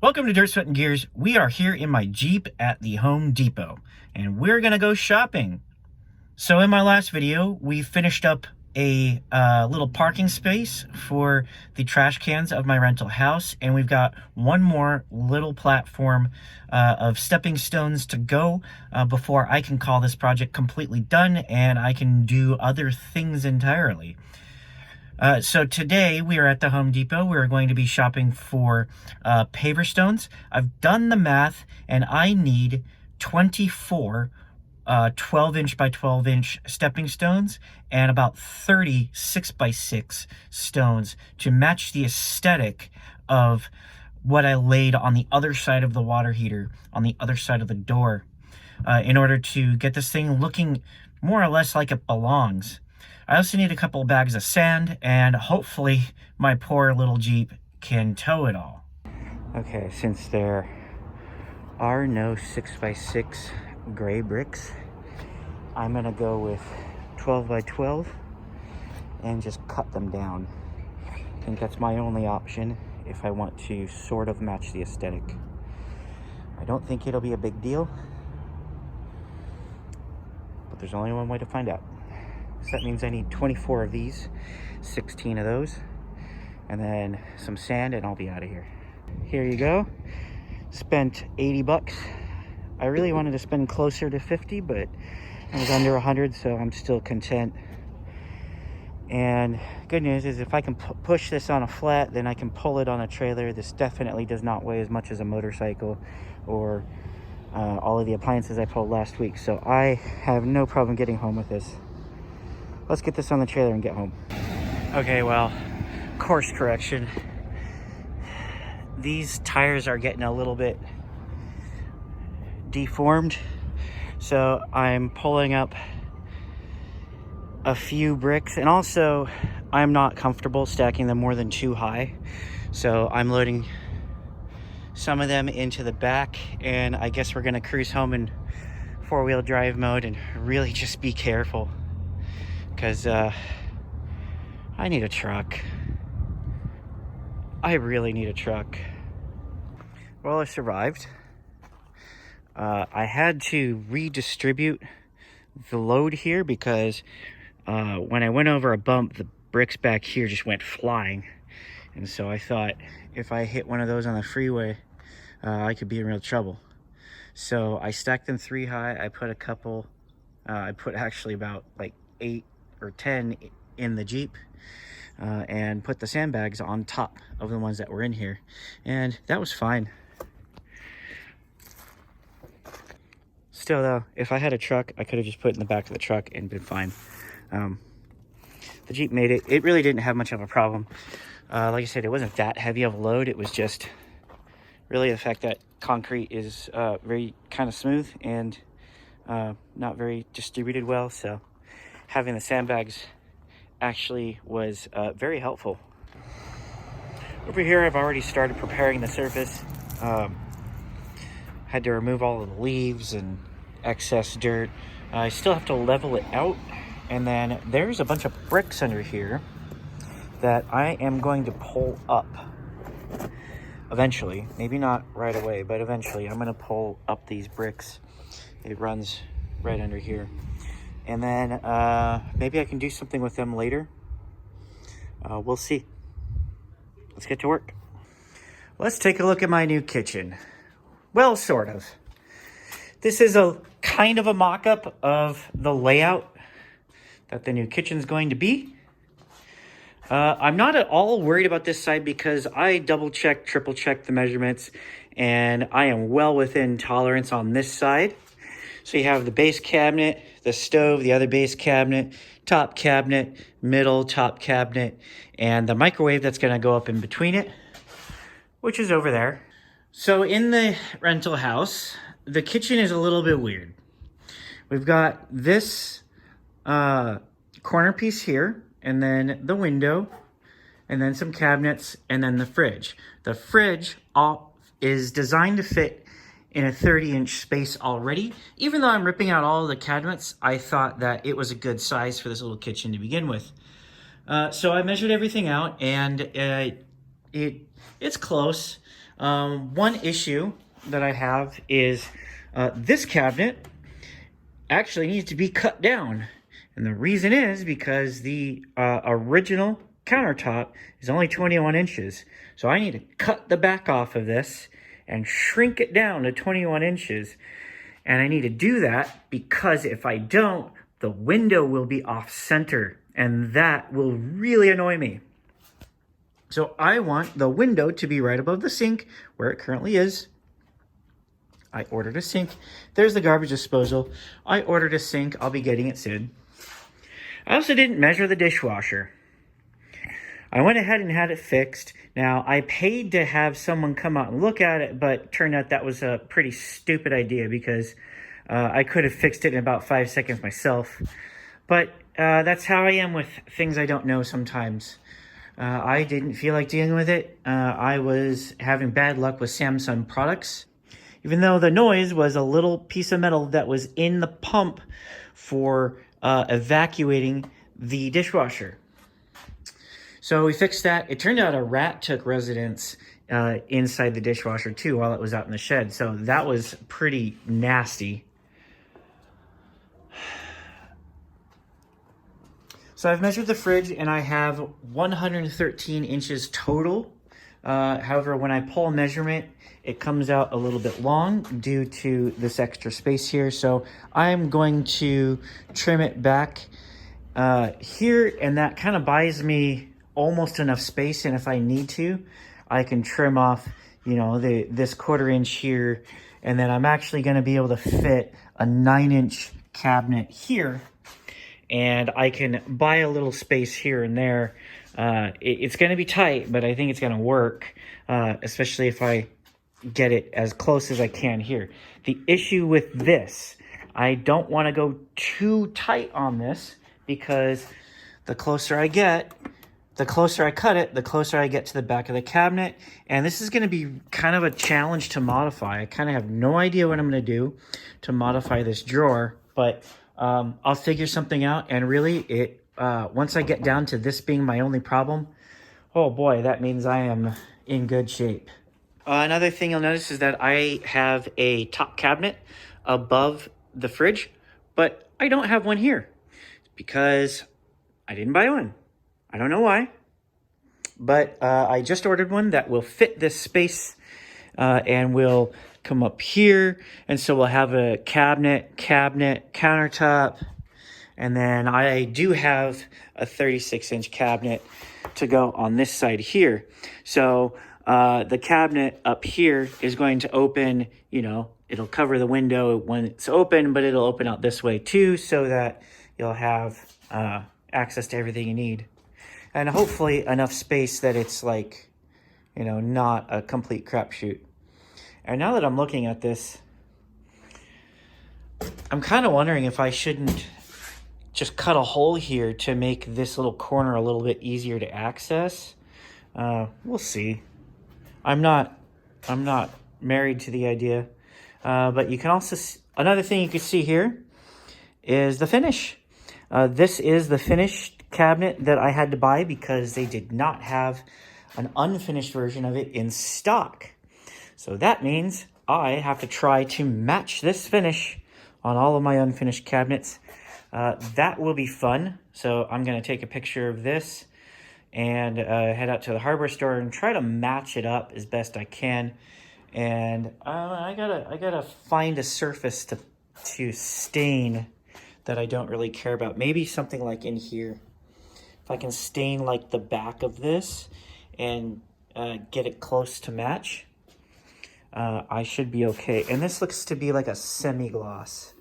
Welcome to Dirt, Sweat, and Gears. We are here in my Jeep at the Home Depot, and we're going to go shopping. So in my last video, we finished up a little parking space for the trash cans of my rental house, and we've got one more little platform of stepping stones to go before I can call this project completely done and I can do other things entirely. So today we are at the Home Depot. We're going to be shopping for paver stones. I've done the math and I need 24 12-inch by 12-inch stepping stones and about 30 6x6 stones to match the aesthetic of what I laid on the other side of the water heater, on the other side of the door, in order to get this thing looking more or less like it belongs. I also need a couple of bags of sand, and hopefully my poor little Jeep can tow it all. Okay, since there are no 6x6 gray bricks, I'm gonna go with 12 by 12 and just cut them down. I think that's my only option if I want to sort of match the aesthetic. I don't think it'll be a big deal, but there's only one way to find out. So that means I need 24 of these, 16 of those, and then some sand, and I'll be out of here. Here you go. Spent 80 bucks. I really wanted to spend closer to 50, but I was under 100, so I'm still content. And good news is if I can push this on a flat, then I can pull it on a trailer. This definitely does not weigh as much as a motorcycle or all of the appliances I pulled last week, so I have no problem getting home with this. Let's get this on the trailer and get home. Okay, well, course correction. These tires are getting a little bit deformed, so I'm pulling up a few bricks, and also I'm not comfortable stacking them more than 2 high, so I'm loading some of them into the back, and I guess we're gonna cruise home in 4-wheel drive mode and really just be careful, because I need a truck. I really need a truck. Well, I survived. I had to redistribute the load here because when I went over a bump, the bricks back here just went flying. And so I thought if I hit one of those on the freeway, I could be in real trouble. So I stacked them 3 high. I put a couple, I put actually about like 8 or 10 in the Jeep, and put the sandbags on top of the ones that were in here, and that was fine. Still though, if I had a truck, I could have just put it in the back of the truck and been fine. The Jeep made it. It really didn't have much of a problem. Like I said, it wasn't that heavy of a load. It was just really the fact that concrete is very kind of smooth and not very distributed well, so having the sandbags actually was very helpful. Over here, I've already started preparing the surface. Had to remove all of the leaves and excess dirt. I still have to level it out, and then there's a bunch of bricks under here that I am going to pull up eventually. Maybe not right away, but eventually I'm going to pull up these bricks. It runs right under here. And then maybe I can do something with them later. We'll see. Let's get to work. Let's take a look at my new kitchen. Well, sort of. This is a kind of a mock-up of the layout that the new kitchen's going to be. I'm not at all worried about this side because I double-checked, triple-checked the measurements, and I am well within tolerance on this side. So you have the base cabinet, the stove, the other base cabinet, top cabinet, middle, top cabinet, and the microwave that's going to go up in between it, which is over there. So in the rental house, the kitchen is a little bit weird. We've got this corner piece here, and then the window, and then some cabinets, and then the fridge. The fridge is designed to fit in a 30-inch space already. Even though I'm ripping out all the cabinets, I thought that it was a good size for this little kitchen to begin with. So I measured everything out, and it's close. One issue that I have is this cabinet actually needs to be cut down. And the reason is because the original countertop is only 21 inches. So I need to cut the back off of this and shrink it down to 21 inches. And I need to do that because if I don't, the window will be off center. And that will really annoy me. So I want the window to be right above the sink where it currently is. I ordered a sink. There's the garbage disposal. I ordered a sink. I'll be getting it soon. I also didn't measure the dishwasher. I went ahead and had it fixed. Now, I paid to have someone come out and look at it, but turned out that was a pretty stupid idea because I could have fixed it in about 5 seconds myself. But that's how I am with things I don't know sometimes. I didn't feel like dealing with it. I was having bad luck with Samsung products. Even though the noise was a little piece of metal that was in the pump for evacuating the dishwasher. So we fixed that. It turned out a rat took residence inside the dishwasher too while it was out in the shed. So that was pretty nasty. So I've measured the fridge and I have 113 inches total. However, when I pull a measurement, it comes out a little bit long due to this extra space here. So I'm going to trim it back here, and that kind of buys me almost enough space. And if I need to, I can trim off, you know, this 1/4 inch here. And then I'm actually going to be able to fit a 9-inch cabinet here. And I can buy a little space here and there. It's going to be tight, but I think it's going to work, especially if I get it as close as I can here. The issue with this, I don't want to go too tight on this because the closer I get, the closer I cut it, the closer I get to the back of the cabinet. And this is going to be kind of a challenge to modify. I kind of have no idea what I'm going to do to modify this drawer, but I'll figure something out. And really, once I get down to this being my only problem, oh boy, that means I am in good shape. Another thing you'll notice is that I have a top cabinet above the fridge, but I don't have one here because I didn't buy one. I don't know why, but I just ordered one that will fit this space and will come up here. And so we'll have a cabinet, countertop, and then I do have a 36-inch cabinet to go on this side here. So the cabinet up here is going to open, you know, it'll cover the window when it's open, but it'll open out this way too, so that you'll have access to everything you need. And hopefully enough space that it's like, you know, not a complete crapshoot. And now that I'm looking at this, I'm kind of wondering if I shouldn't just cut a hole here to make this little corner a little bit easier to access. We'll see. I'm not married to the idea, but you can also another thing you can see here is the finish. This is the finished cabinet that I had to buy because they did not have an unfinished version of it in stock. So that means I have to try to match this finish on all of my unfinished cabinets. That will be fun. So I'm going to take a picture of this and head out to the hardware store and try to match it up as best I can. And I gotta find a surface to stain that I don't really care about. Maybe something like in here. If I can stain like the back of this and get it close to match, I should be okay. And this looks to be like a semi-gloss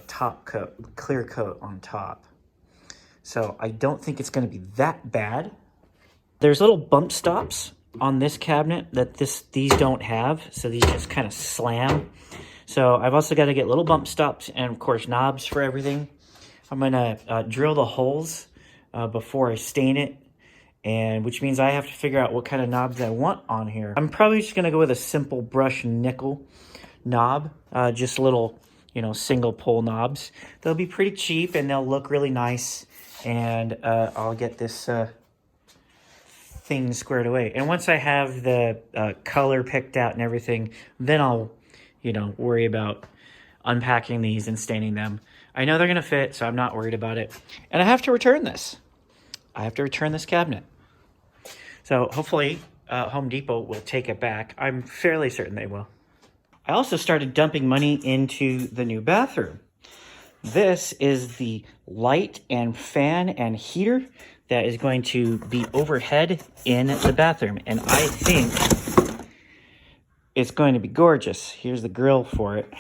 top coat, clear coat on top. So I don't think it's going to be that bad. There's little bump stops on this cabinet that these don't have. So these just kind of slam. So I've also got to get little bump stops and of course knobs for everything. I'm going to drill the holes before I stain it, and which means I have to figure out what kind of knobs I want on here. I'm probably just going to go with a simple brush nickel knob, just little, you know, single pole knobs. They'll be pretty cheap and they'll look really nice, and I'll get this things squared away. And once I have the color picked out and everything, then I'll, worry about unpacking these and staining them. I know they're going to fit, so I'm not worried about it. And I have to return this. I have to return this cabinet. So hopefully Home Depot will take it back. I'm fairly certain they will. I also started dumping money into the new bathroom. This is the light and fan and heater that is going to be overhead in the bathroom. And I think it's going to be gorgeous. Here's the grill for it.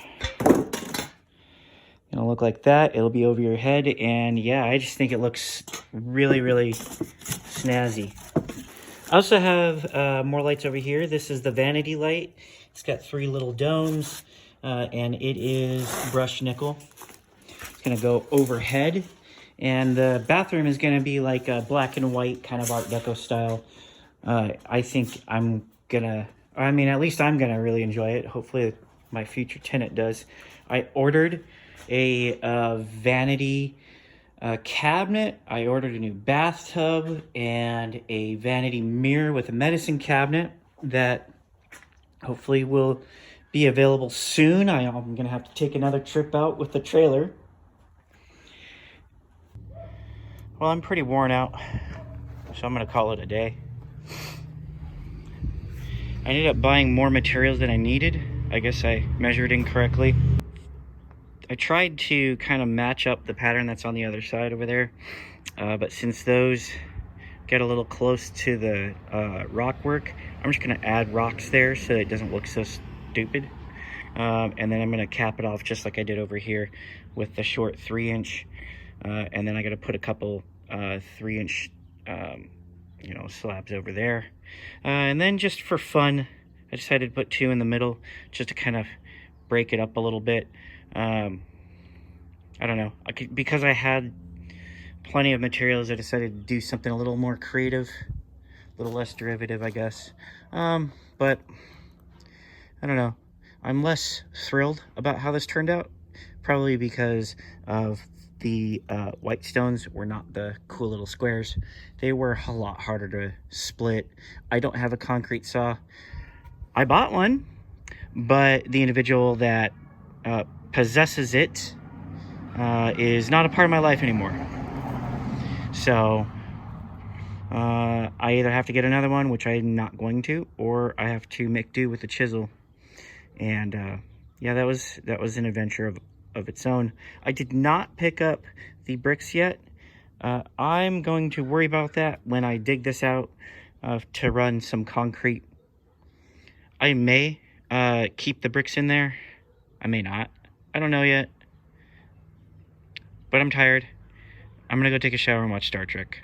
It'll look like that. It'll be over your head. And yeah, I just think it looks really, really snazzy. I also have more lights over here. This is the vanity light. It's got 3 little domes, and it is brushed nickel. It's gonna go overhead, and the bathroom is gonna be like a black and white kind of Art Deco style. I think at least I'm gonna really enjoy it. Hopefully my future tenant does. I ordered a vanity cabinet. I ordered a new bathtub and a vanity mirror with a medicine cabinet that hopefully will be available soon. I'm gonna have to take another trip out with the trailer. Well, I'm pretty worn out, so I'm gonna call it a day. I ended up buying more materials than I needed. I guess I measured incorrectly. I tried to kind of match up the pattern that's on the other side over there, but since those get a little close to the rock work, I'm just going to add rocks there so it doesn't look so stupid. And then I'm going to cap it off just like I did over here with the short 3-inch, and then I got to put a couple 3-inch slabs over there. And then just for fun, I decided to put 2 in the middle just to kind of break it up a little bit. I don't know, because I had plenty of materials, I decided to do something a little more creative, a little less derivative, I guess. But I don't know, I'm less thrilled about how this turned out, probably because of the white stones were not the cool little squares. They were a lot harder to split. I don't have a concrete saw. I bought one, but the individual that possesses it is not a part of my life anymore. So I either have to get another one, which I'm not going to, or I have to make do with the chisel. And yeah, that was an adventure of its own. I did not pick up the bricks yet. I'm going to worry about that when I dig this out to run some concrete. I may keep the bricks in there. I may not. I don't know yet. But I'm tired. I'm gonna go take a shower and watch Star Trek.